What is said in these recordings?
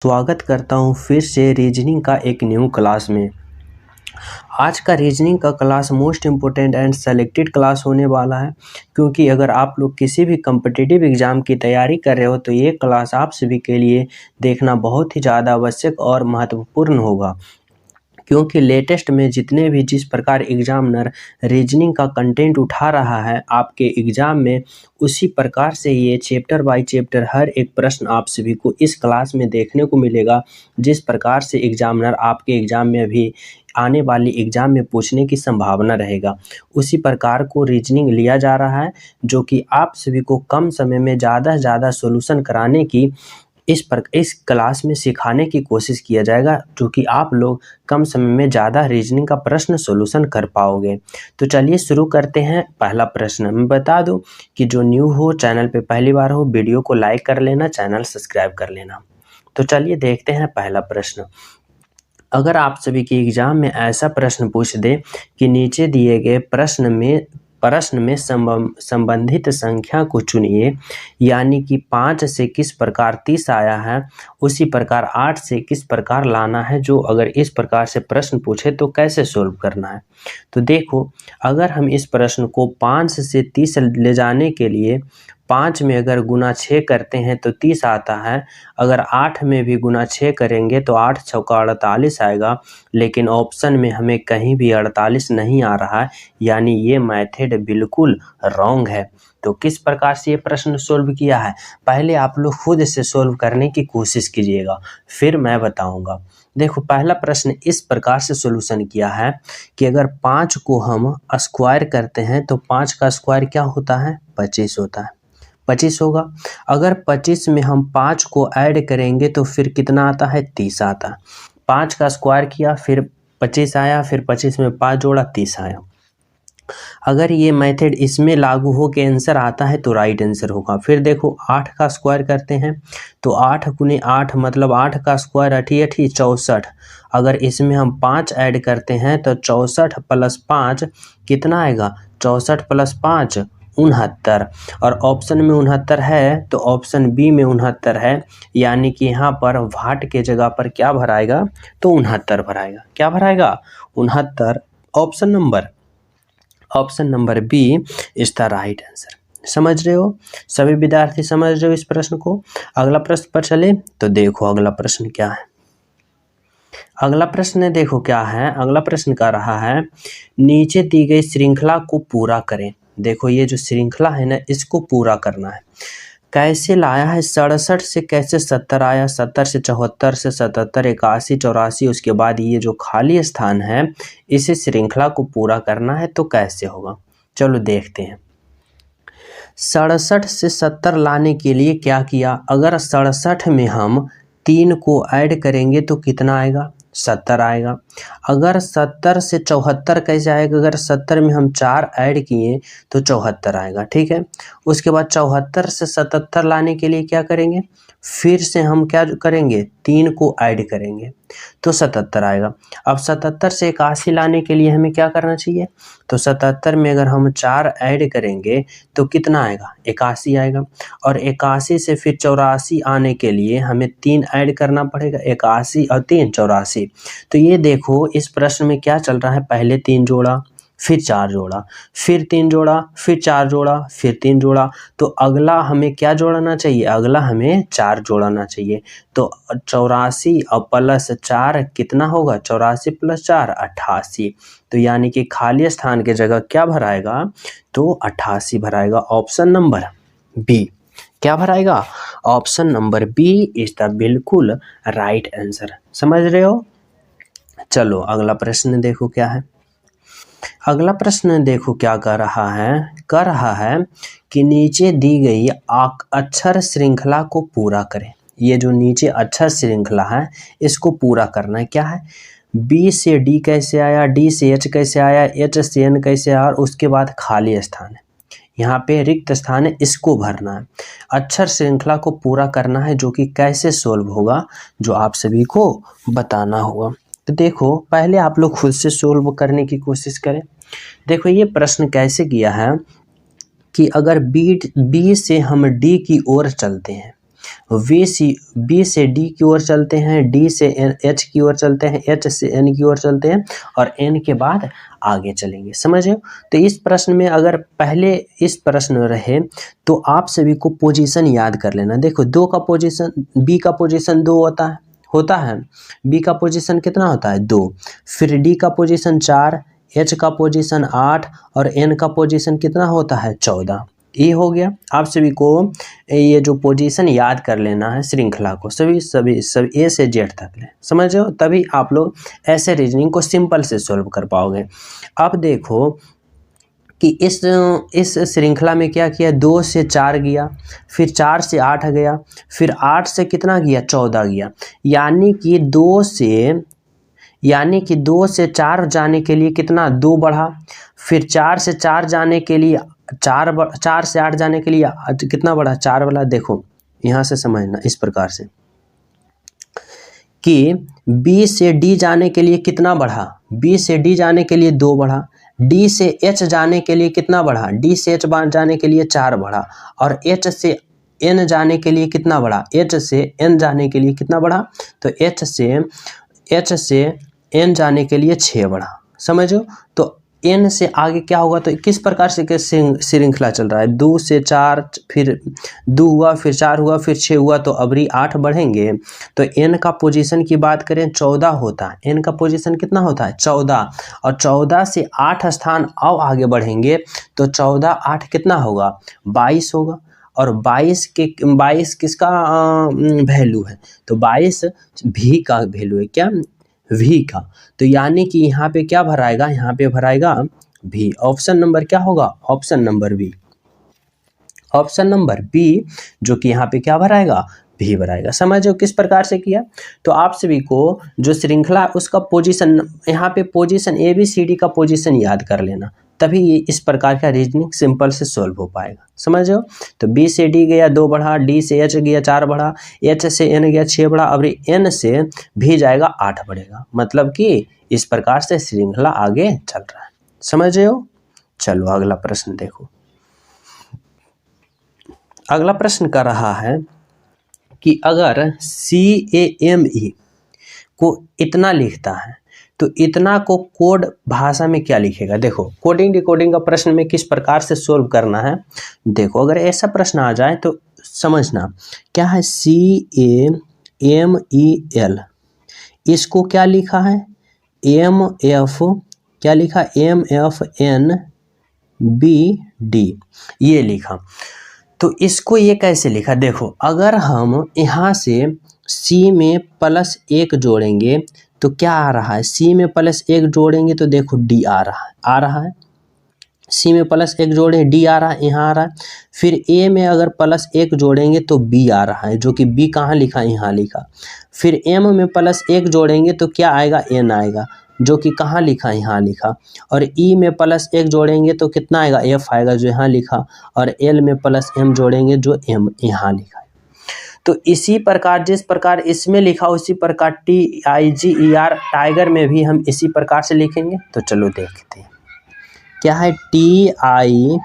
स्वागत करता हूँ फिर से रीजनिंग का एक न्यू क्लास में। आज का रीजनिंग का class most important and selected class होने वाला है, क्योंकि अगर आप लोग किसी भी कम्पिटिटिव एग्ज़ाम की तैयारी कर रहे हो तो ये क्लास आप सभी के लिए देखना बहुत ही ज़्यादा आवश्यक और महत्वपूर्ण होगा। क्योंकि लेटेस्ट में जितने भी जिस प्रकार एग्जामिनर रीजनिंग का कंटेंट उठा रहा है आपके एग्ज़ाम में, उसी प्रकार से ये चैप्टर बाय चैप्टर हर एक प्रश्न आप सभी को इस क्लास में देखने को मिलेगा। जिस प्रकार से एग्जामिनर आपके एग्ज़ाम में भी आने वाली एग्ज़ाम में पूछने की संभावना रहेगा, उसी प्रकार को रीजनिंग लिया जा रहा है, जो कि आप सभी को कम समय में ज़्यादा से ज़्यादा सोल्यूशन कराने की इस क्लास में सिखाने की कोशिश किया जाएगा, जो कि आप लोग कम समय में ज़्यादा रीजनिंग का प्रश्न सॉल्यूशन कर पाओगे। तो चलिए शुरू करते हैं। पहला प्रश्न मैं बता दूं कि जो न्यू हो, चैनल पे पहली बार हो, वीडियो को लाइक कर लेना, चैनल सब्सक्राइब कर लेना। तो चलिए देखते हैं पहला प्रश्न। अगर आप सभी के एग्जाम में ऐसा प्रश्न पूछ दे कि नीचे दिए गए प्रश्न में संबंधित संख्या को चुनिए, यानी कि 5 से किस प्रकार 30 आया है, उसी प्रकार 8 से किस प्रकार लाना है। जो अगर इस प्रकार से प्रश्न पूछे तो कैसे सोल्व करना है। तो देखो, अगर हम इस प्रश्न को 5 से 30 ले जाने के लिए 5 में अगर गुना 6 करते हैं तो 30 आता है। अगर 8 में भी गुना 6 करेंगे तो 8 चौका 48 आएगा, लेकिन ऑप्शन में हमें कहीं भी 48 नहीं आ रहा है, यानी ये मेथड बिल्कुल रॉन्ग है। तो किस प्रकार से ये प्रश्न सोल्व किया है, पहले आप लोग खुद से सोल्व करने की कोशिश कीजिएगा, फिर मैं बताऊंगा। देखो, पहला प्रश्न इस प्रकार से सोल्यूशन किया है कि अगर 5 को हम स्क्वायर करते हैं तो 5 का स्क्वायर क्या होता है, 25 होता है, 25 होगा। अगर 25 में हम 5 को ऐड करेंगे तो फिर कितना आता है, 30 आता है। 5 का स्क्वायर किया, फिर 25 आया, फिर 25 में 5 जोड़ा, 30 आया। अगर ये मेथड इसमें लागू हो के आंसर आता है तो राइट आंसर होगा। फिर देखो, 8 का स्क्वायर करते हैं तो 8 गुने 8 मतलब 8 का स्क्वायर 8 64। अगर इसमें हम 5 ऐड करते हैं तो 64 प्लस 5 कितना आएगा, 64 प्लस 5 69। और ऑप्शन में 69 है तो ऑप्शन बी में 69 है, यानी कि यहाँ पर वाट के जगह पर क्या भराएगा, तो 69 भराएगा। क्या भराएगा, 69। Option number B is the right answer. समझ रहे हो, सभी विद्यार्थी समझ रहे हो इस प्रश्न को। अगला प्रश्न पर चले तो देखो अगला प्रश्न क्या है। अगला प्रश्न देखो क्या है। अगला प्रश्न का रहा है, नीचे दी गई श्रृंखला को पूरा करें। देखो, ये जो श्रृंखला है ना, इसको पूरा करना है। कैसे लाया है, 67 से कैसे 70 आया, 70 से 74 से 77, 81 84, उसके बाद ये जो खाली स्थान है इसे श्रृंखला को पूरा करना है, तो कैसे होगा, चलो देखते हैं। 67 से 70 लाने के लिए क्या किया, अगर 67 में हम 3 को ऐड करेंगे तो कितना आएगा, 70 आएगा। अगर 70 से 74 कैसे आएगा, अगर 70 में हम 4 ऐड किए तो 74 आएगा, ठीक है। उसके बाद 74 से 77 लाने के लिए क्या करेंगे, फिर से हम क्या करेंगे, 3 को ऐड करेंगे तो 77 आएगा। अब 77 से 81 लाने के लिए हमें क्या करना चाहिए, तो 77 में अगर हम 4 ऐड करेंगे तो कितना आएगा, 81 आएगा। और 81 से फिर 84 आने के लिए हमें 3 ऐड करना पड़ेगा, 81 और 3 84। तो ये देखो, इस प्रश्न में क्या चल रहा है, पहले 3 जोड़ा, फिर 4 जोड़ा, फिर 3 जोड़ा, फिर 4 जोड़ा, फिर 3 जोड़ा। तो अगला हमें क्या जोड़ना चाहिए, अगला हमें 4 जोड़ना चाहिए। तो 84 और प्लस 4 कितना होगा, 84 प्लस 4 88। तो यानी कि खाली स्थान की जगह क्या भराएगा, तो 88 भराएगा। ऑप्शन नंबर बी क्या भराएगा, option number B is the बिल्कुल राइट आंसर। समझ रहे हो। चलो अगला प्रश्न देखो क्या है। अगला प्रश्न देखो क्या कर रहा है कि नीचे दी गई अक्षर श्रृंखला को पूरा करें। ये जो नीचे अक्षर श्रृंखला है इसको पूरा करना है। क्या है, बी से डी कैसे आया, डी से एच कैसे आया, एच से एन कैसे आया, और उसके बाद खाली स्थान है, यहाँ पे रिक्त स्थान है, इसको भरना है। अक्षर श्रृंखला को पूरा करना है, जो कि कैसे सोल्व होगा, जो आप सभी को बताना होगा। तो देखो, पहले आप लोग खुद से सोल्व करने की कोशिश करें। देखो, ये प्रश्न कैसे किया है कि अगर बी से हम डी की ओर चलते हैं, बी से डी की ओर चलते हैं, डी से एच की ओर चलते हैं, एच से एन की ओर चलते हैं और एन के बाद आगे चलेंगे। समझे? तो इस प्रश्न में अगर पहले इस प्रश्न रहे तो आप सभी को पोजीशन याद कर लेना। देखो दो का पोजीशन, बी का पोजीशन 2 होता है, बी का पोजीशन कितना होता है 2, फिर डी का पोजीशन 4, एच का पोजीशन 8 और एन का पोजीशन कितना होता है 14। ये हो गया। आप सभी को ये जो पोजीशन याद कर लेना है श्रृंखला को, सभी ए से जेड तक ले, समझ रहे हो? तभी आप लोग ऐसे रीजनिंग को सिंपल से सॉल्व कर पाओगे। अब देखो कि इस श्रृंखला में क्या किया, 2 से 4 गया, फिर 4 से 8 गया, फिर 8 से कितना गया 14 गया, यानी कि 2 से 4 जाने के लिए कितना 2 बढ़ा, फिर 4 से 4 जाने के लिए 4 से 8 जाने के लिए कितना बढ़ा 4 वाला। देखो यहाँ से समझना इस प्रकार से कि बी से डी जाने के लिए कितना बढ़ा, बी से डी जाने के लिए 2 बढ़ा, डी से एच जाने के लिए कितना बढ़ा, डी से एच जाने के लिए 4 बढ़ा और एच से एन जाने के लिए कितना बढ़ा, एच से एन जाने के लिए कितना बढ़ा, तो एच से एन जाने के लिए 6 बढ़ा। समझो? तो एन से आगे क्या होगा, तो किस प्रकार से श्रृंखला चल रहा है, 2 से 4, फिर 2 हुआ, फिर 4 हुआ, फिर 6 हुआ, तो अबरी 8 बढ़ेंगे। तो एन का पोजीशन की बात करें 14 होता है, एन का पोजीशन कितना होता है 14, और 14 से 8 स्थान और आगे बढ़ेंगे तो 14 8 कितना होगा 22 होगा। और 22 किसका वैल्यू है, तो 22 भी का वैल्यू है, क्या भी का। तो यानी कि यहाँ पे क्या भराएगा, यहाँ पे भराएगा भी। ऑप्शन नंबर क्या होगा, option number B, option number B, जो कि यहाँ पे क्या भराएगा भी भराएगा। समझो किस प्रकार से किया। तो आप सभी को जो श्रृंखला उसका पोजीशन, यहाँ पे position A B C D का पोजीशन याद कर लेना, तभी ये इस प्रकार का रीजनिंग सिंपल से सॉल्व हो पाएगा। समझो? तो बी से डी गया 2 बढ़ा, डी से एच गया 4 बढ़ा, एच से एन गया 6 बढ़ा, अब एन से भी जाएगा 8 बढ़ेगा। मतलब कि इस प्रकार से श्रृंखला आगे चल रहा है। समझ रहे हो? चलो अगला प्रश्न देखो। अगला प्रश्न कर रहा है कि अगर CAME को इतना लिखता है तो इतना को कोड भाषा में क्या लिखेगा। देखो कोडिंग डिकोडिंग का प्रश्न में किस प्रकार से सोल्व करना है। देखो अगर ऐसा प्रश्न आ जाए तो समझना क्या है, CAMEL, इसको क्या लिखा है MF, क्या लिखा MFNBD, ये लिखा। तो इसको ये कैसे लिखा, देखो अगर हम यहाँ से C में +1 जोड़ेंगे तो क्या आ रहा है, C में +1 जोड़ेंगे तो देखो D आ रहा है, C में +1 जोड़े D आ रहा है, यहाँ आ रहा है। फिर A में अगर +1 जोड़ेंगे तो B आ रहा है, जो कि B कहाँ लिखा, यहाँ लिखा। फिर M में +1 जोड़ेंगे तो क्या आएगा, N आएगा, जो कि कहाँ लिखा, यहाँ लिखा। और E में +1 जोड़ेंगे तो कितना आएगा, F आएगा, जो यहाँ लिखा। और L में +M जोड़ेंगे जो M यहाँ लिखा है। तो इसी प्रकार जिस प्रकार इसमें लिखा उसी प्रकार TIGER टाइगर में भी हम इसी प्रकार से लिखेंगे। तो चलो देखते हैं क्या है TIGER।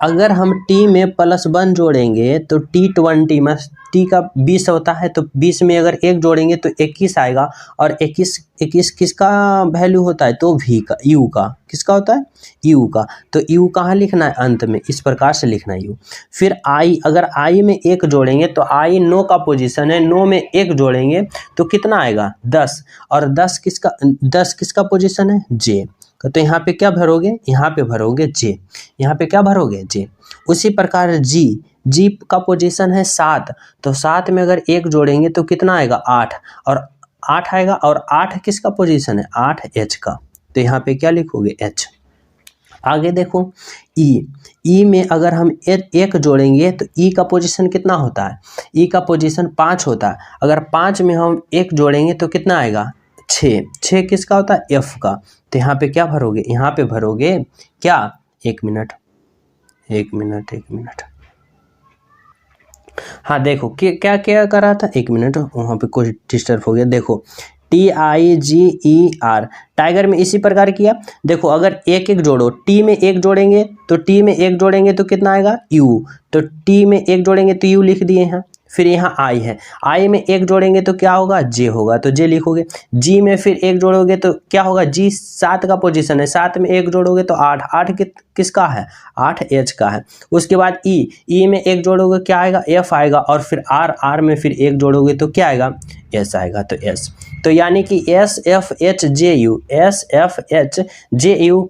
अगर हम T में +1 जोड़ेंगे तो T20 में T का 20 होता है, तो 20 में अगर 1 जोड़ेंगे तो 21 आएगा। और 21 किसका वैल्यू होता है, तो V का, U का, किसका होता है U का। तो U कहाँ लिखना है, अंत में, इस प्रकार से लिखना है U। फिर I, अगर I में 1 जोड़ेंगे तो I 9 का पोजीशन है, 9 में 1 जोड़ेंगे तो कितना आएगा 10। और 10 किसका पोजीशन है, J। तो यहाँ पे क्या भरोगे, यहाँ पे भरोगे J, यहाँ पे क्या भरोगे J। उसी प्रकार G का पोजीशन है 7, तो 7 में अगर 1 जोड़ेंगे तो कितना आएगा 8, और 8 आएगा। और 8 किसका पोजीशन है, 8 H का, तो यहाँ पे क्या लिखोगे H। आगे देखो E में अगर हम 1 जोड़ेंगे तो E का पोजीशन कितना होता है, E का पोजीशन 5 होता है। अगर 5 में हम 1 जोड़ेंगे तो कितना आएगा 6 किसका होता है, F का। तो यहाँ पे क्या भरोगे, यहाँ पे भरोगे क्या, 1 मिनट। हाँ देखो क्या क्या कर रहा था, 1 मिनट, वहाँ पे कुछ डिस्टर्ब हो गया। देखो TIGER, टाइगर में इसी प्रकार किया। देखो अगर एक एक जोड़ो, टी में एक जोड़ेंगे तो कितना आएगा U, तो टी में एक जोड़ेंगे तो U लिख दिए हैं। फिर यहाँ आई है, आई में एक जोड़ेंगे तो क्या होगा, जे होगा, तो जे लिखोगे। जी में फिर एक जोड़ोगे तो क्या होगा, जी 7 का पोजीशन है, 7 में एक जोड़ोगे तो 8, 8 किसका है, 8 H का है। उसके बाद ई में एक जोड़ोगे क्या आएगा, F आएगा, और फिर आर में फिर एक जोड़ोगे तो क्या आएगा, S आएगा, तो S। तो यानी कि SFHJU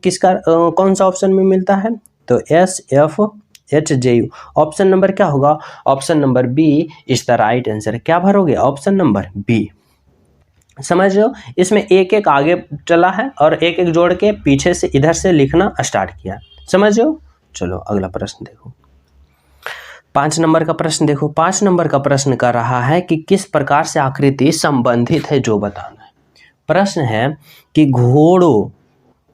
किसका कौन सा ऑप्शन में मिलता है, तो SFHJU। ऑप्शन नंबर क्या होगा, option number B is the right answer. क्या भरोगे, ऑप्शन नंबर B। समझ रहे हो, इसमें एक एक आगे चला है और एक एक जोड़ के पीछे से इधर से लिखना स्टार्ट किया। समझ रहे हो। चलो अगला प्रश्न देखो, 5 नंबर का प्रश्न देखो। 5 नंबर का प्रश्न कर रहा है कि किस प्रकार से आकृति संबंधित है जो बताना है। प्रश्न है कि घोड़ों,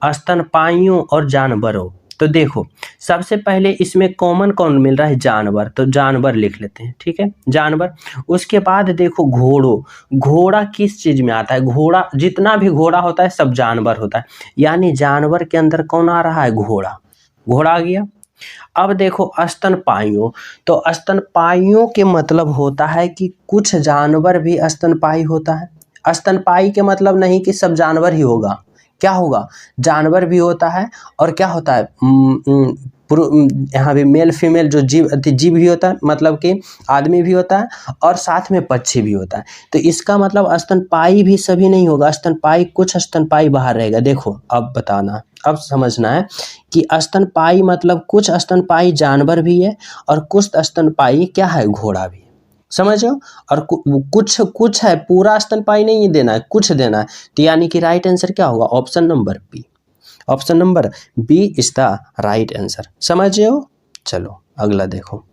स्तनपायियों और जानवरों। तो देखो सबसे पहले इसमें कॉमन कौन मिल रहा है, जानवर, तो जानवर लिख लेते हैं, ठीक है, जानवर। उसके बाद देखो घोड़ों, घोड़ा किस चीज में आता है, घोड़ा जितना भी घोड़ा होता है सब जानवर होता है, यानी जानवर के अंदर कौन आ रहा है, घोड़ा, घोड़ा आ गया। अब देखो स्तनपायियों, तो स्तनपायियों के मतलब होता है कि कुछ जानवर भी स्तनपायी होता है। स्तनपायी के मतलब नहीं कि सब जानवर ही होगा, क्या होगा, जानवर भी होता है, और क्या होता है, यहाँ भी मेल फीमेल जो जीव भी होता है, मतलब कि आदमी भी होता है, और साथ में पक्षी भी होता है। तो इसका मतलब स्तनपायी भी सभी नहीं होगा, स्तनपायी कुछ स्तनपायी बाहर रहेगा। देखो अब बताना, अब समझना है कि स्तनपायी मतलब कुछ स्तनपायी जानवर भी है और कुछ स्तनपायी क्या है, घोड़ा भी है। समझो, और कुछ है, पूरा स्तनपायी नहीं देना है, कुछ देना है। तो यानी कि राइट आंसर क्या होगा, option number B। Option number B is the right answer. समझे हो। चलो अगला देखो,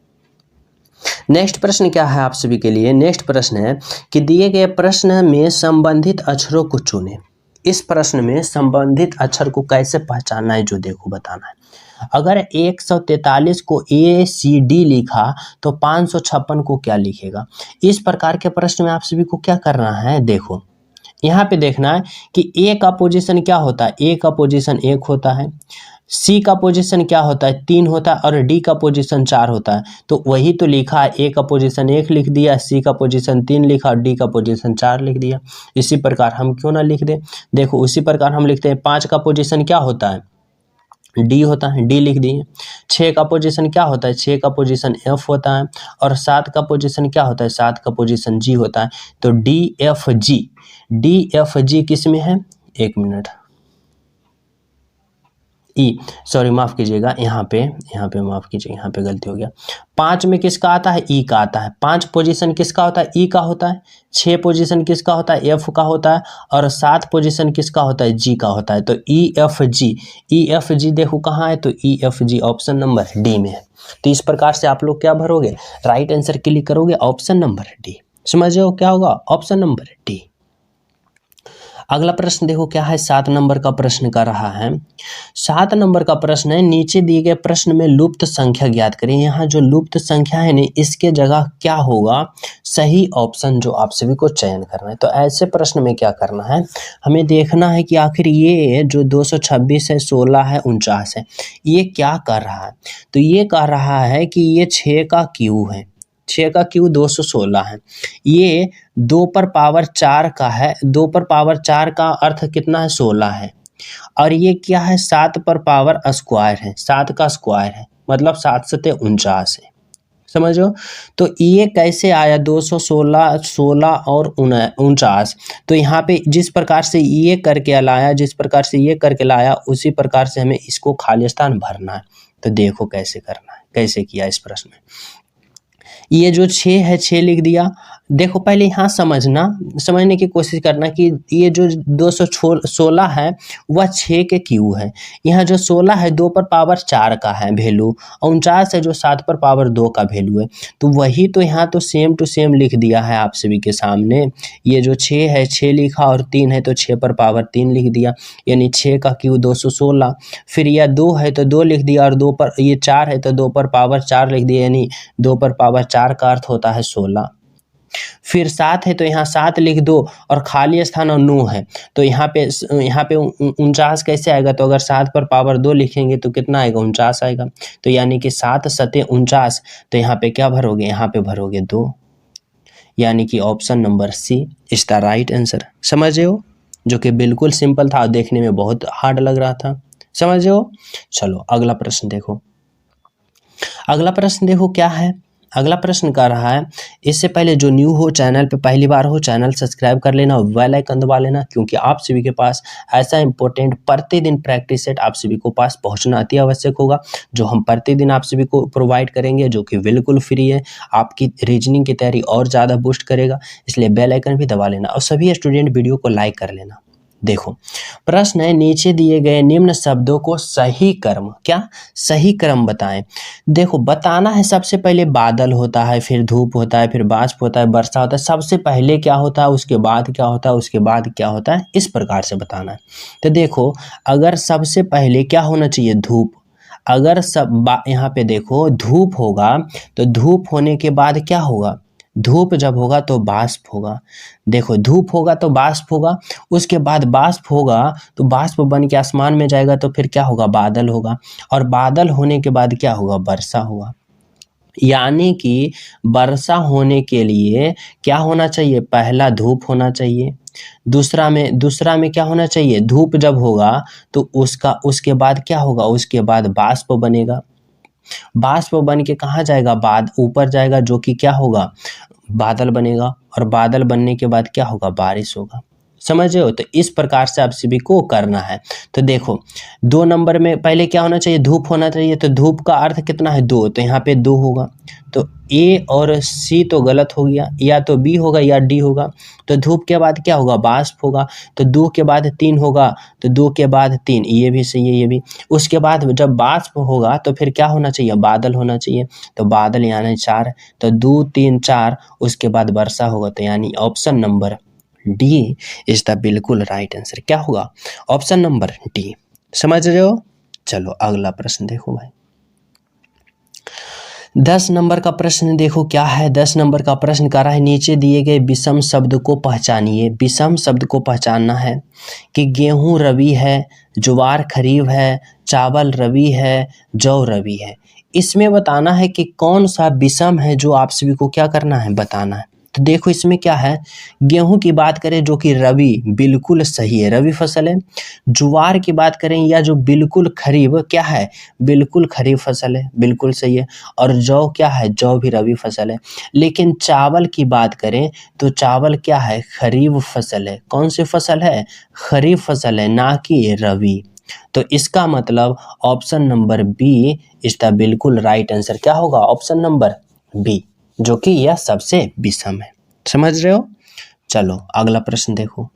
नेक्स्ट प्रश्न क्या है आप सभी के लिए। नेक्स्ट प्रश्न है कि दिए गए प्रश्न में संबंधित अक्षरों को चुनें। इस प्रश्न में संबंधित अक्षर को कैसे पहचानना है जो देखो बताना है। अगर 143 को ACD लिखा तो 556 को क्या लिखेगा। इस प्रकार के प्रश्न में आप सभी को क्या करना है, देखो यहाँ पे देखना है कि A का पोजीशन क्या होता है, A का पोजीशन 1 होता है, C का पोजीशन क्या होता है, 3 होता है, और D का पोजीशन 4 होता है। तो वही तो लिखा है, A का पोजीशन 1 लिख दिया, C का पोजीशन 3 लिखा और D का पोजीशन 4 लिख दिया। इसी प्रकार हम क्यों ना लिख दें। देखो उसी प्रकार हम लिखते हैं, 5 का पोजीशन क्या होता है, D होता है, D लिख दिए। 6 का पोजीशन क्या होता है, 6 का पोजीशन F होता है, और 7 का पोजीशन क्या होता है, 7 का पोजीशन G होता है। तो DFG किस में है, 1 मिनट, सॉरी माफ कीजिएगा, यहाँ पे माफ कीजिए, यहाँ पे गलती हो गया। 5 में किसका आता है, E का आता है। 5 पोजीशन किसका होता है, E का होता है। 6 पोजीशन किसका होता है, F का होता है, और 7 पोजीशन किसका होता है, G का होता है। तो EFG देखो कहाँ है, तो EFG ऑप्शन नंबर D में है। तो इस प्रकार से आप लोग क्या भरोगे, राइट आंसर क्लिक करोगे, ऑप्शन नंबर D। समझ रहे हो क्या होगा, ऑप्शन नंबर D। अगला प्रश्न देखो क्या है, 7 नंबर का प्रश्न कर रहा है। 7 नंबर का प्रश्न है, नीचे दिए गए प्रश्न में लुप्त संख्या ज्ञात करें। यहाँ जो लुप्त संख्या है ना, इसके जगह क्या होगा, सही ऑप्शन जो आप सभी को चयन करना है। तो ऐसे प्रश्न में क्या करना है, हमें देखना है कि आखिर ये जो 226 है, 16 है, 49 है, ये क्या कर रहा है। तो ये कह रहा है कि ये 6 का क्यू है, 6 का क्यू 216 है, ये 2 पर पावर 4 का है, 2 पर पावर 4 का अर्थ कितना है, 16 है, और ये क्या है, 7 पर पावर स्क्वायर है, 7 का स्क्वायर है, मतलब 7 सते 49 है। समझो, तो ये कैसे आया 216, 16 और 49। तो यहाँ पे जिस प्रकार से ये करके लाया, जिस प्रकार से ये करके लाया, उसी प्रकार से हमें इसको खाली स्थान भरना है। तो देखो कैसे करना है, कैसे किया इस प्रश्न में। ये जो 6 है, 6 लिख दिया। देखो पहले यहाँ समझने की कोशिश करना कि ये जो 216 है वह 6 के क्यू है। यहाँ जो 16 है 2 पर पावर 4 का है वैल्यू, और 49 है जो 7 पर पावर 2 का वैल्यू है। तो वही तो यहाँ तो सेम टू सेम लिख दिया है आप सभी के सामने। ये जो 6 है 6 लिखा, और 3 है तो 6 पर पावर 3 लिख दिया, यानी 6 का क्यू 216। फिर यह 2 है तो 2 लिख दिया, और 2 पर ये 4 है तो 2 पर पावर 4 लिख दिया, यानी 2 पर पावर 4 का अर्थ होता है 16। फिर 7 है तो यहाँ 7 लिख दो और खाली स्थान और 9 है तो यहाँ पे 49 कैसे आएगा, तो अगर 7 पर पावर 2 लिखेंगे तो कितना आएगा, 49 आएगा। तो यानी कि 7 सते 49, तो यहाँ पे क्या भरोगे, यहाँ पे भरोगे 2, यानी कि option number C is the right answer. समझ रहे हो, जो कि बिल्कुल सिंपल था, देखने में बहुत हार्ड लग रहा था। समझ रहे हो। चलो अगला प्रश्न देखो, अगला प्रश्न देखो क्या है। अगला प्रश्न कर रहा है, इससे पहले जो न्यू हो चैनल पे पहली बार हो, चैनल सब्सक्राइब कर लेना और बेल आइकन दबा लेना, क्योंकि आप सभी के पास ऐसा इंपॉर्टेंट प्रतिदिन प्रैक्टिस सेट आप सभी को पास पहुंचना अति आवश्यक होगा, जो हम प्रतिदिन आप सभी को प्रोवाइड करेंगे, जो कि बिल्कुल फ्री है, आपकी रीजनिंग की तैयारी और ज़्यादा बूस्ट करेगा। इसलिए बेल आइकन भी दबा लेना और सभी स्टूडेंट वीडियो को लाइक कर लेना। देखो प्रश्न है, नीचे दिए गए निम्न शब्दों को सही क्रम, क्या सही क्रम बताएं। देखो बताना है, सबसे पहले बादल होता है, फिर धूप होता है, फिर बाष्प होता है, वर्षा होता है, सबसे पहले क्या होता है, उसके बाद क्या होता है, उसके बाद क्या होता है, इस प्रकार से बताना है। तो देखो अगर सबसे पहले क्या होना चाहिए, धूप। अगर यहाँ पे देखो धूप होगा तो धूप होने के बाद क्या होगा, धूप जब होगा तो बाष्प होगा। देखो धूप होगा तो बाष्प होगा, उसके बाद बाष्प होगा तो बाष्प बन के आसमान में जाएगा तो फिर क्या होगा, बादल होगा, और बादल होने के बाद क्या होगा, वर्षा होगा। यानी कि वर्षा होने के लिए क्या होना चाहिए, पहला धूप होना चाहिए, दूसरा में क्या होना चाहिए, धूप जब होगा तो उसके बाद क्या होगा, उसके बाद बाष्प बनेगा। बाष्प बन के कहाँ जाएगा, बाद ऊपर जाएगा, जो कि क्या होगा, बादल बनेगा, और बादल बनने के बाद क्या होगा, बारिश होगा। समझ रहे हो। तो इस प्रकार से आप सभी को करना है। तो देखो 2 नंबर में पहले क्या होना चाहिए, धूप होना चाहिए, तो धूप का अर्थ कितना है, 2, तो यहाँ पे 2 होगा। तो ए और सी तो गलत हो गया, या तो बी होगा या डी होगा। तो धूप के बाद क्या होगा, बाष्प होगा। तो 2 के बाद 3 होगा, तो 2 के बाद 3, ये भी सही है, ये भी। उसके बाद जब बाष्प होगा तो फिर क्या होना चाहिए, बादल होना चाहिए। तो बादल यानी 4, तो 2 3 4, उसके बाद वर्षा होगा। तो यानी option number D is the बिल्कुल राइट आंसर। क्या होगा, ऑप्शन नंबर डी। समझ रहे हो। चलो अगला प्रश्न देखो भाई, 10 नंबर का प्रश्न देखो क्या है। 10 नंबर का प्रश्न कर रहा है, नीचे दिए गए विषम शब्द को पहचानिए। विषम शब्द को पहचानना है कि गेहूं रबी है, ज्वार खरीफ है, चावल रबी है, जौ रबी है। इसमें बताना है कि कौन सा विषम है, जो आप सभी को क्या करना है, बताना है। तो देखो इसमें क्या है, गेहूं की बात करें जो कि रबी बिल्कुल सही है, रबी फसल है। ज्वार की बात करें या जो बिल्कुल खरीफ, क्या है, बिल्कुल खरीफ फसल है, बिल्कुल सही है। और जौ क्या है, जौ भी रबी फसल है। लेकिन चावल की बात करें तो चावल क्या है, खरीफ फसल है। कौन सी फसल है, खरीफ फसल है, ना कि रबी। तो इसका मतलब option number B is the बिल्कुल राइट आंसर। क्या होगा, ऑप्शन नंबर बी, जो कि यह सबसे विषम है। समझ रहे हो। चलो अगला प्रश्न देखो,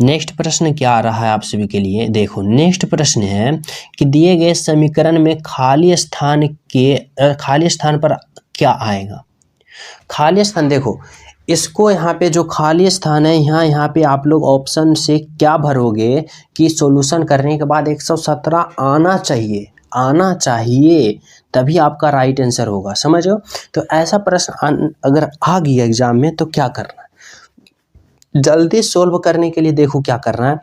नेक्स्ट प्रश्न क्या आ रहा है आप सभी के लिए। देखो नेक्स्ट प्रश्न है कि दिए गए समीकरण में खाली स्थान पर क्या आएगा। खाली स्थान, देखो इसको यहाँ पे जो खाली स्थान है, यहाँ पे आप लोग ऑप्शन से क्या भरोगे कि सॉल्यूशन करने के बाद 117 आना चाहिए, तभी आपका राइट आंसर होगा। समझ लो। तो ऐसा प्रश्न अगर आ गया एग्जाम में तो क्या करना है, जल्दी सोल्व करने के लिए देखो क्या करना है।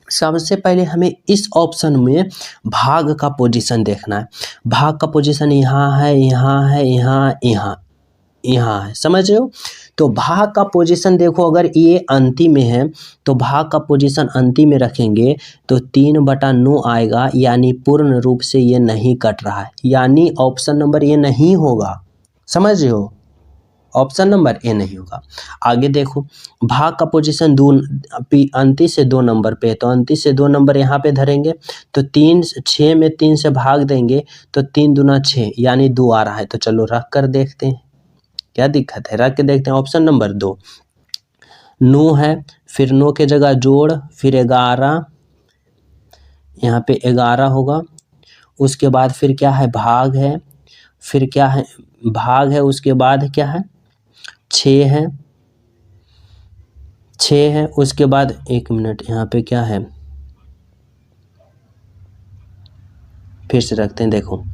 सबसे पहले हमें इस ऑप्शन में भाग का पोजीशन देखना है। भाग का पोजीशन यहाँ है, यहाँ है, यहाँ है। समझ रहे हो। तो भाग का पोजीशन देखो, अगर ये अंतिम में है तो भाग का पोजीशन अंतिम में रखेंगे तो 3/9 आएगा, यानी पूर्ण रूप से ये नहीं कट रहा है, यानी ऑप्शन नंबर ये नहीं होगा। समझ रहे हो, ऑप्शन नंबर ए नहीं होगा। आगे देखो, भाग का पोजीशन अंतिम से 2 नंबर पे है, तो अंतिम से 2 नंबर यहाँ पे धरेंगे, तो 6 में 3 से भाग देंगे तो 3 दूना 6, यानी 2 आ रहा है। तो चलो रख कर देखते हैं, क्या दिक्कत है, रख के देखते हैं। ऑप्शन नंबर 2 9 है, फिर 9 के जगह जोड़, फिर 11, यहाँ पे 11 होगा। उसके बाद फिर क्या है, भाग है, फिर क्या है, भाग है, उसके बाद क्या है, 6 है, 6 है। उसके बाद 1 मिनट, यहाँ पे क्या है, फिर से रखते हैं। देखो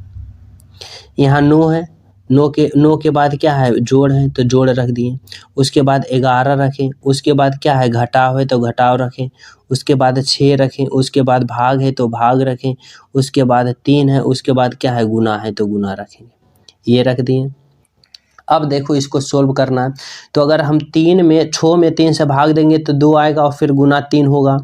यहाँ 9 है, 9 के बाद क्या है, जोड़ है तो जोड़ रख दिए। उसके बाद 11 रखें, उसके बाद क्या है, घटाव है तो घटाव रखें। उसके बाद 6 रखें, उसके बाद भाग है तो भाग रखें। उसके बाद 3 है, उसके बाद क्या है, गुना है तो गुना रखेंगे। ये रख दिए। अब देखो इसको सोल्व करना है, तो अगर हम 6 में 3 से भाग देंगे तो 2 आएगा और फिर गुना 3 होगा।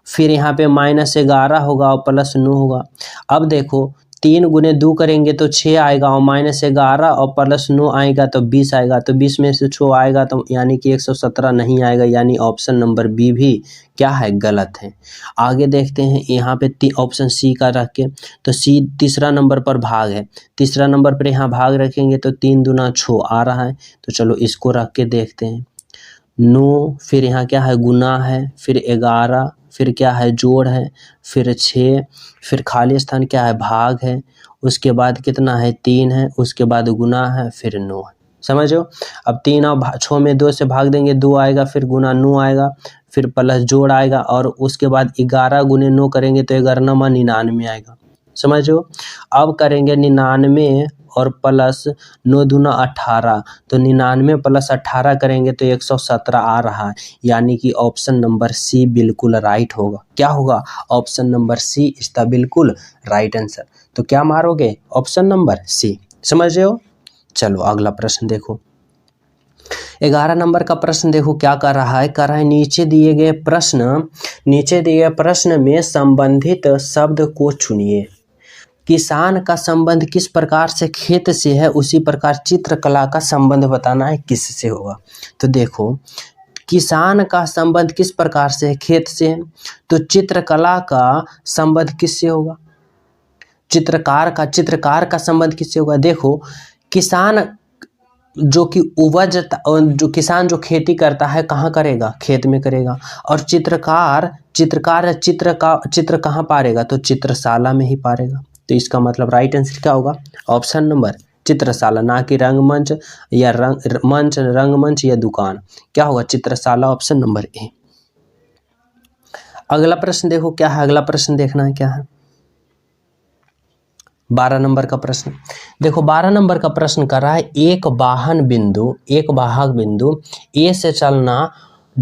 फिर यहाँ पे -11 होगा और +9 होगा। अब देखो 3 गुने 2 करेंगे तो 6 आएगा और -11 और +9 आएगा तो 20 आएगा। तो 20 में से 6 आएगा तो यानी कि 117 नहीं आएगा, यानी ऑप्शन नंबर बी भी क्या है, गलत है। आगे देखते हैं यहाँ पे ऑप्शन सी का रख के, तो सी तीसरा नंबर पर भाग है। तीसरा नंबर पर यहाँ भाग रखेंगे तो 3 दूना 6 आ रहा है। तो चलो इसको रख के देखते हैं। 9, फिर यहाँ क्या है, गुना है, फिर 11, फिर क्या है, जोड़ है, फिर 6, फिर खाली स्थान क्या है, भाग है। उसके बाद कितना है, 3 है, उसके बाद गुना है, फिर 9 है। समझो। अब 3 और 6 में 2 से भाग देंगे, 2 आएगा, फिर गुना 9 आएगा, फिर प्लस जोड़ आएगा और उसके बाद 11 गुने 9 करेंगे तो 11 99 आएगा। समझो। अब करेंगे 99 और प्लस 9 दूना 18, तो 99 + 18 करेंगे तो 117 आ रहा है, यानी कि ऑप्शन नंबर सी बिल्कुल राइट होगा। क्या होगा, option number C is the बिल्कुल राइट आंसर। तो क्या मारोगे, ऑप्शन नंबर सी। समझ रहे हो। चलो अगला प्रश्न देखो। 11 नंबर का प्रश्न देखो क्या कर रहा है, नीचे दिए गए प्रश्न में संबंधित शब्द को चुनिए। किसान का संबंध किस प्रकार से खेत से है, उसी प्रकार चित्रकला का संबंध बताना है किससे होगा। तो देखो किसान का संबंध किस प्रकार से है, खेत से है, तो चित्रकला का संबंध किससे होगा, चित्रकार का संबंध किससे होगा। देखो किसान जो कि जो किसान जो खेती करता है कहाँ करेगा, खेत में करेगा। और चित्रकार चित्र कहाँ पारेगा, तो चित्रशाला में ही पारेगा। तो इसका मतलब राइट आंसर क्या होगा, ऑप्शन नंबर चित्रशाला, ना कि रंगमंच या रंगमंच या दुकान। क्या होगा, चित्रशाला, ऑप्शन नंबर ए। अगला प्रश्न देखो क्या है, अगला प्रश्न देखना है क्या है, 12 नंबर का प्रश्न देखो। 12 नंबर का प्रश्न कर रहा है, एक वाहक बिंदु ए से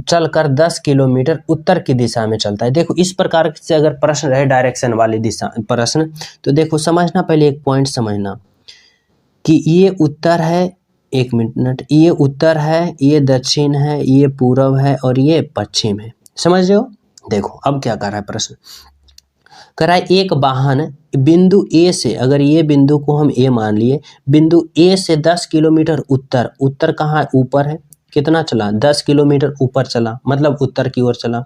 चलकर 10 किलोमीटर उत्तर की दिशा में चलता है। देखो इस प्रकार से अगर प्रश्न रहे डायरेक्शन वाली दिशा प्रश्न, तो देखो समझना, पहले एक पॉइंट समझना कि ये उत्तर है, एक मिनट, ये उत्तर है, ये दक्षिण है, ये पूर्व है और ये पश्चिम है। समझ रहे हो। देखो अब क्या कर रहा है प्रश्न, कर रहा है एक वाहन बिंदु ए से, अगर ये बिंदु को हम ए मान लिए, बिंदु ए से 10 किलोमीटर उत्तर कहाँ है, ऊपर है, कितना चला, 10 किलोमीटर ऊपर चला, मतलब उत्तर की ओर चला।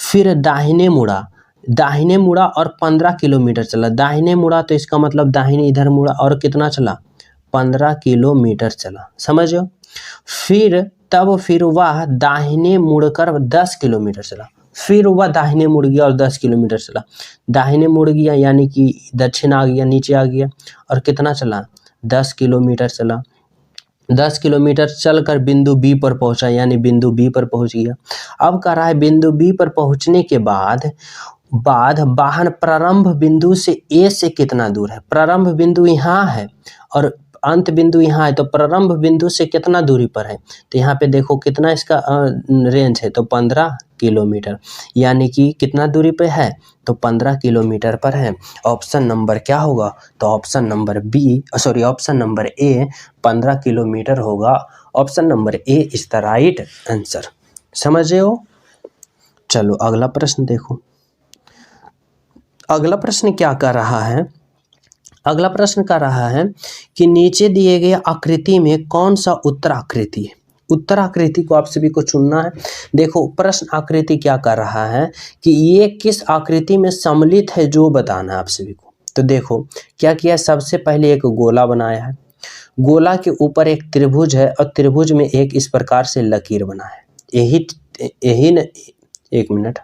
फिर दाहिने मुड़ा और 15 किलोमीटर चला, दाहिने मुड़ा तो इसका मतलब दाहिने इधर मुड़ा और कितना चला, 15 किलोमीटर चला। समझो। फिर वह दाहिने मुड़कर 10 किलोमीटर चला, फिर वह दाहिने मुड़ गया और 10 किलोमीटर चला। दाहिने मुड़ गया यानी कि दक्षिण आ गया, नीचे आ गया, और कितना चला, 10 किलोमीटर चला। 10 किलोमीटर चलकर बिंदु बी पर पहुंचा, यानी बिंदु बी पर पहुंच गया। अब कह रहा है बिंदु बी पर पहुंचने के बाद वाहन प्रारंभ बिंदु से ए से कितना दूर है। प्रारंभ बिंदु यहाँ है और अंत बिंदु यहाँ है, तो प्रारंभ बिंदु से कितना दूरी पर है, तो यहाँ पे देखो कितना इसका रेंज है, तो 15 किलोमीटर, यानी कि कितना दूरी पे है, तो 15 किलोमीटर पर है। ऑप्शन नंबर क्या होगा, तो option number option number A 15 kilometre होगा। Option number A is the right answer. समझ रहे हो। चलो अगला प्रश्न देखो। अगला प्रश्न क्या कर रहा है, अगला प्रश्न कर रहा है कि नीचे दिए गए आकृति में कौन सा उत्तर आकृति है। उत्तर आकृति को आप सभी को चुनना है। देखो प्रश्न आकृति क्या कर रहा है कि ये किस आकृति में सम्मिलित है, जो बताना है आप सभी को। तो देखो क्या किया, सबसे पहले एक गोला बनाया है, गोला के ऊपर एक त्रिभुज है और त्रिभुज में एक इस प्रकार से लकीर बना है। एक मिनट,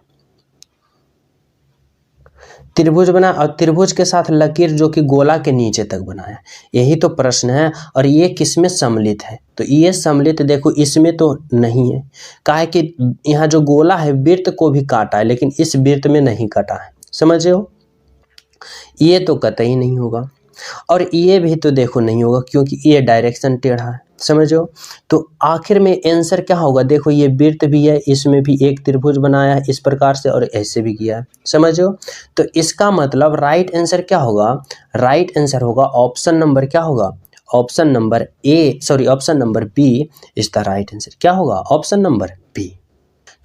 त्रिभुज बना और त्रिभुज के साथ लकीर जो कि गोला के नीचे तक बना है, यही तो प्रश्न है। और ये किसमें सम्मिलित है, तो ये सम्मिलित देखो इसमें तो नहीं है, काहे कि यहाँ जो गोला है वृत्त को भी काटा है, लेकिन इस वृत्त में नहीं काटा है। समझ रहे हो, ये तो कतई नहीं होगा। और ये भी तो देखो नहीं होगा क्योंकि ये डायरेक्शन टेढ़ा है, समझो। तो आखिर में आंसर क्या होगा, देखो ये वृत्त भी है, इसमें भी एक त्रिभुज बनाया है इस प्रकार से और ऐसे भी किया है, समझो। तो इसका मतलब राइट आंसर क्या होगा, राइट आंसर होगा ऑप्शन नंबर क्या होगा, option number option number B is the right answer. क्या होगा, ऑप्शन नंबर बी।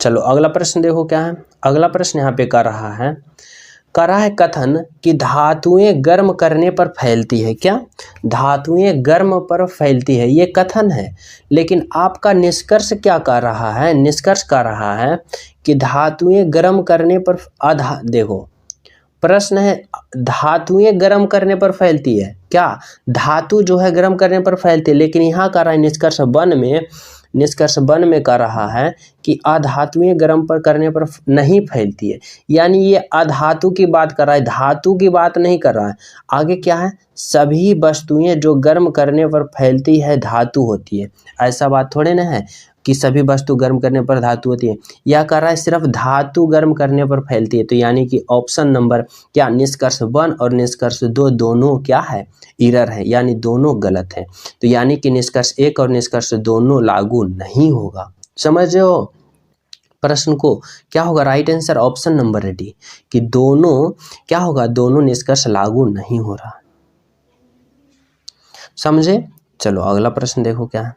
चलो अगला प्रश्न देखो क्या है। अगला प्रश्न यहाँ पे कर रहा है कथन कि धातुएं गर्म करने पर फैलती है। क्या, धातुएं गर्म पर फैलती है, ये कथन है। लेकिन आपका निष्कर्ष क्या कर रहा है, निष्कर्ष कर रहा है कि धातुएं गर्म करने पर देखो प्रश्न है धातुएं गर्म करने पर फैलती है, क्या धातु जो है गर्म करने पर फैलती है, लेकिन यहाँ कर रहा है निष्कर्ष वन में कर रहा है कि अधातुएं गर्म पर करने पर नहीं फैलती है। यानी ये अधातु की बात कर रहा है, धातु की बात नहीं कर रहा है। आगे क्या है, सभी वस्तुएं जो गर्म करने पर फैलती है धातु होती है, ऐसा बात थोड़े ना है कि सभी वस्तु गर्म करने पर धातु होती है। यह कर रहा है सिर्फ धातु गर्म करने पर फैलती है। तो यानी कि ऑप्शन नंबर क्या, निष्कर्ष 1 और निष्कर्ष 2 दोनों क्या है, एरर है, यानी दोनों गलत है। तो यानी कि निष्कर्ष 1 और निष्कर्ष दोनों लागू नहीं होगा। समझ रहे हो प्रश्न को, क्या होगा right answer option number D कि दोनों क्या होगा, दोनों निष्कर्ष लागू नहीं हो रहा। समझे। चलो अगला प्रश्न देखो क्या है।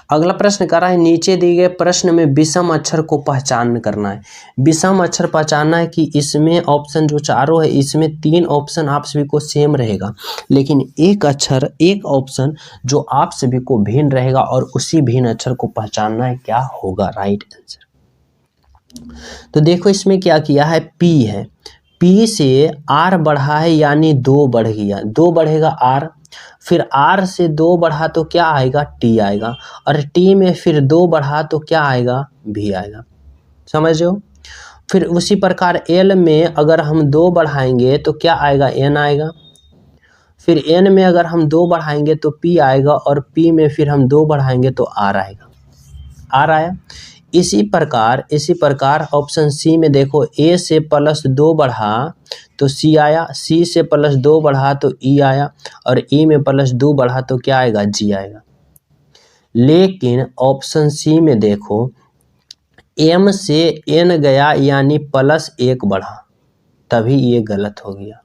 अगला प्रश्न कर रहा है नीचे दिए गए प्रश्न में विषम अक्षर को पहचान करना है। विषम अक्षर पहचानना है कि इसमें ऑप्शन जो चारों है इसमें 3 ऑप्शन आप सभी को सेम रहेगा, लेकिन एक ऑप्शन जो आप सभी को भिन्न रहेगा और उसी भिन्न अक्षर को पहचानना है, क्या होगा राइट आंसर। तो देखो इसमें क्या किया है, पी है, पी से आर बढ़ा है यानी 2 बढ़ गया, 2 बढ़ेगा आर, फिर आर से 2 बढ़ा तो क्या आएगा, टी आएगा, और टी में फिर 2 बढ़ा तो क्या आएगा, भी आएगा। समझ रहे हो। फिर उसी प्रकार एल में अगर हम 2 बढ़ाएंगे तो क्या आएगा, एन आएगा। फिर एन में अगर हम 2 बढ़ाएंगे तो पी आएगा, और पी में फिर हम 2 बढ़ाएंगे तो आर आएगा, आर आया। इसी प्रकार ऑप्शन सी में देखो, ए से +2 बढ़ा तो सी आया, सी से +2 बढ़ा तो ई आया, और ई में +2 बढ़ा तो क्या आएगा, जी आएगा। लेकिन ऑप्शन सी में देखो एम से एन गया यानी +1 बढ़ा, तभी ये गलत हो गया,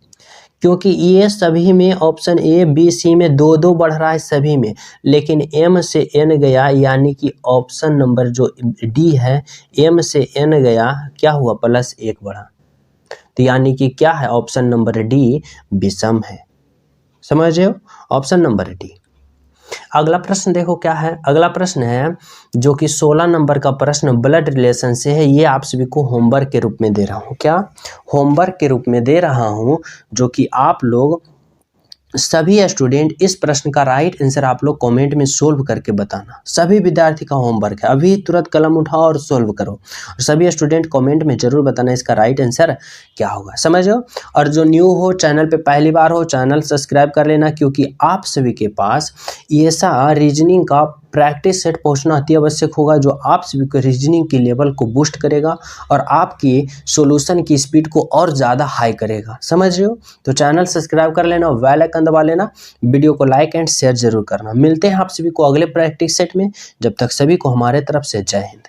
क्योंकि ये सभी में ऑप्शन ए बी सी में 2-2 बढ़ रहा है सभी में, लेकिन एम से एन गया यानी कि ऑप्शन नंबर जो डी है, एम से एन गया क्या हुआ, +1 बढ़ा। तो यानी कि क्या है, ऑप्शन नंबर डी विषम है। समझ रहे हो, ऑप्शन नंबर डी। अगला प्रश्न देखो क्या है। अगला प्रश्न है जो कि 16 नंबर का प्रश्न ब्लड रिलेशन से है। ये आप सभी को होमवर्क के रूप में दे रहा हूँ, क्या होमवर्क के रूप में दे रहा हूँ, जो कि आप लोग सभी स्टूडेंट इस प्रश्न का राइट आंसर आप लोग कमेंट में सोल्व करके बताना। सभी विद्यार्थी का होमवर्क है, अभी तुरंत कलम उठाओ और सोल्व करो, और सभी स्टूडेंट कमेंट में जरूर बताना इसका राइट आंसर क्या होगा। समझो। और जो न्यू हो, चैनल पे पहली बार हो, चैनल सब्सक्राइब कर लेना, क्योंकि आप सभी के पास ऐसा रीजनिंग का प्रैक्टिस सेट पहुंचना अति आवश्यक होगा, जो आप सभी को रीजनिंग की लेवल को बूस्ट करेगा और आपकी सॉल्यूशन की स्पीड को और ज़्यादा हाई करेगा। समझ रहे हो। तो चैनल सब्सक्राइब कर लेना, बेल आइकन दबा लेना, वीडियो को लाइक एंड शेयर जरूर करना। मिलते हैं आप सभी को अगले प्रैक्टिस सेट में, जब तक सभी को हमारे तरफ से जय हिंद।